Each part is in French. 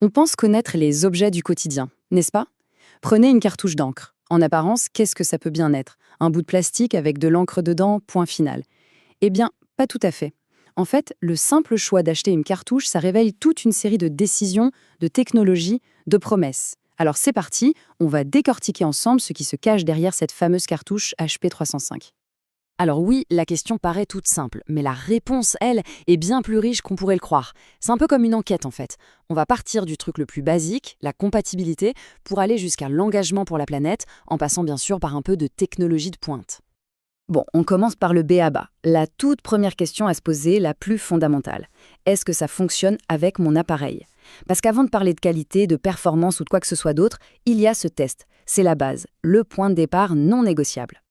On pense connaître les objets du quotidien, n'est-ce pas? Prenez une cartouche d'encre. En apparence, qu'est-ce que ça peut bien être? Un bout de plastique avec de l'encre dedans, point final. Eh bien, pas tout à fait. En fait, le simple choix d'acheter une cartouche, ça réveille toute une série de décisions, de technologies, de promesses. Alors c'est parti, on va décortiquer ensemble ce qui se cache derrière cette fameuse cartouche HP 305. Alors oui, la question paraît toute simple, mais la réponse, elle, est bien plus riche qu'on pourrait le croire. C'est un peu comme une enquête en fait. On va partir du truc le plus basique, la compatibilité, pour aller jusqu'à l'engagement pour la planète, en passant bien sûr par un peu de technologie de pointe. Bon, on commence par le b.a.-ba, la toute première question à se poser, la plus fondamentale. Est-ce que ça fonctionne avec mon appareil? Parce qu'avant de parler de qualité, de performance ou de quoi que ce soit d'autre, il y a ce test. C'est la base, le point de départ non négociable.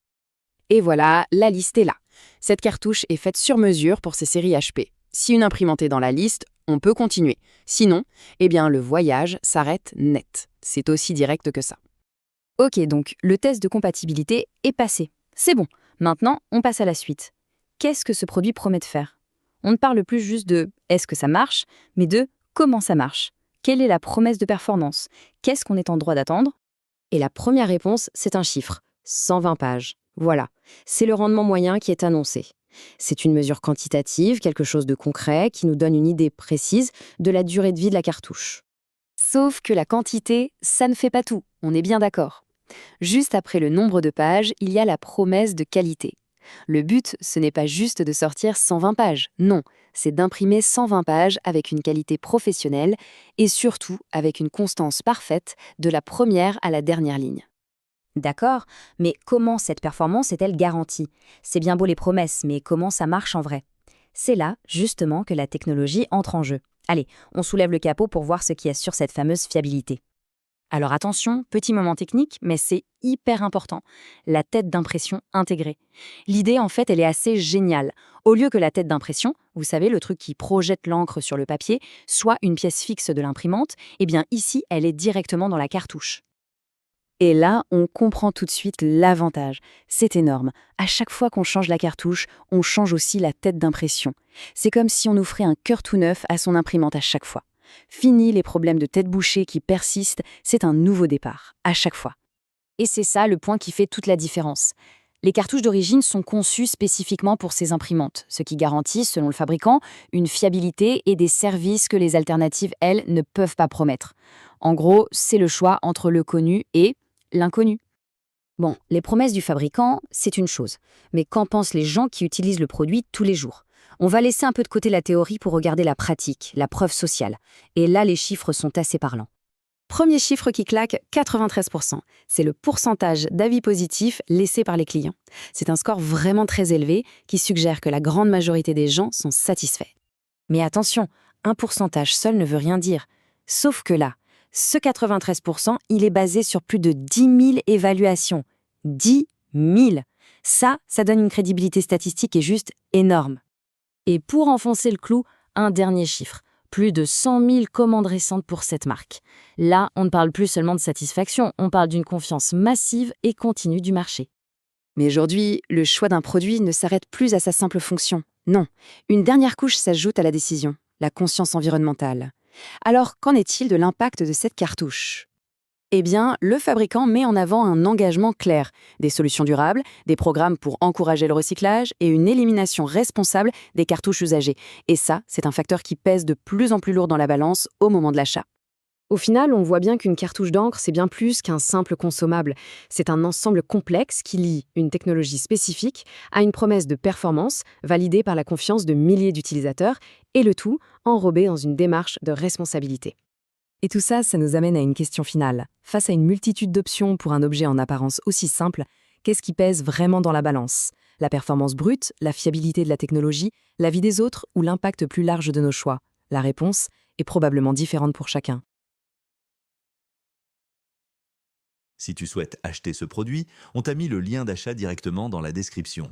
Et voilà, la liste est là. Cette cartouche est faite sur mesure pour ces séries HP. Si une imprimante est dans la liste, on peut continuer. Sinon, eh bien le voyage s'arrête net. C'est aussi direct que ça. Ok, donc le test de compatibilité est passé. C'est bon. Maintenant, on passe à la suite. Qu'est-ce que ce produit promet de faire? On ne parle plus juste de est-ce que ça marche, mais de comment ça marche. Quelle est la promesse de performance? Qu'est-ce qu'on est en droit d'attendre? Et la première réponse, c'est un chiffre, 120 pages. Voilà, c'est le rendement moyen qui est annoncé. C'est une mesure quantitative, quelque chose de concret, qui nous donne une idée précise de la durée de vie de la cartouche. Sauf que la quantité, ça ne fait pas tout, on est bien d'accord. Juste après le nombre de pages, il y a la promesse de qualité. Le but, ce n'est pas juste de sortir 120 pages, non, c'est d'imprimer 120 pages avec une qualité professionnelle et surtout avec une constance parfaite de la première à la dernière ligne. D'accord, mais comment cette performance est-elle garantie? C'est bien beau les promesses, mais comment ça marche en vrai? C'est là, justement, que la technologie entre en jeu. Allez, on soulève le capot pour voir ce qui assure cette fameuse fiabilité. Alors attention, petit moment technique, mais c'est hyper important. La tête d'impression intégrée. L'idée, en fait, elle est assez géniale. Au lieu que la tête d'impression, vous savez, le truc qui projette l'encre sur le papier, soit une pièce fixe de l'imprimante, eh bien ici, elle est directement dans la cartouche. Et là, on comprend tout de suite l'avantage. C'est énorme. À chaque fois qu'on change la cartouche, on change aussi la tête d'impression. C'est comme si on offrait un cœur tout neuf à son imprimante à chaque fois. Fini les problèmes de tête bouchée qui persistent, c'est un nouveau départ, à chaque fois. Et c'est ça le point qui fait toute la différence. Les cartouches d'origine sont conçues spécifiquement pour ces imprimantes, ce qui garantit, selon le fabricant, une fiabilité et des services que les alternatives, elles, ne peuvent pas promettre. En gros, c'est le choix entre le connu et l'inconnu. Bon, les promesses du fabricant, c'est une chose. Mais qu'en pensent les gens qui utilisent le produit tous les jours? On va laisser un peu de côté la théorie pour regarder la pratique, la preuve sociale. Et là, les chiffres sont assez parlants. Premier chiffre qui claque, 93%. C'est le pourcentage d'avis positifs laissés par les clients. C'est un score vraiment très élevé qui suggère que la grande majorité des gens sont satisfaits. Mais attention, un pourcentage seul ne veut rien dire. Sauf que là, ce 93%, il est basé sur plus de 10 000 évaluations. 10 000. Ça donne une crédibilité statistique qui est juste énorme. Et pour enfoncer le clou, un dernier chiffre. Plus de 100 000 commandes récentes pour cette marque. Là, on ne parle plus seulement de satisfaction, on parle d'une confiance massive et continue du marché. Mais aujourd'hui, le choix d'un produit ne s'arrête plus à sa simple fonction. Non, une dernière couche s'ajoute à la décision, la conscience environnementale. Alors, qu'en est-il de l'impact de cette cartouche? Eh bien, le fabricant met en avant un engagement clair, des solutions durables, des programmes pour encourager le recyclage et une élimination responsable des cartouches usagées. Et ça, c'est un facteur qui pèse de plus en plus lourd dans la balance au moment de l'achat. Au final, on voit bien qu'une cartouche d'encre, c'est bien plus qu'un simple consommable. C'est un ensemble complexe qui lie une technologie spécifique à une promesse de performance validée par la confiance de milliers d'utilisateurs, et le tout enrobé dans une démarche de responsabilité. Et tout ça, ça nous amène à une question finale. Face à une multitude d'options pour un objet en apparence aussi simple, qu'est-ce qui pèse vraiment dans la balance? La performance brute, la fiabilité de la technologie, la vie des autres ou l'impact plus large de nos choix? La réponse est probablement différente pour chacun. Si tu souhaites acheter ce produit, on t'a mis le lien d'achat directement dans la description.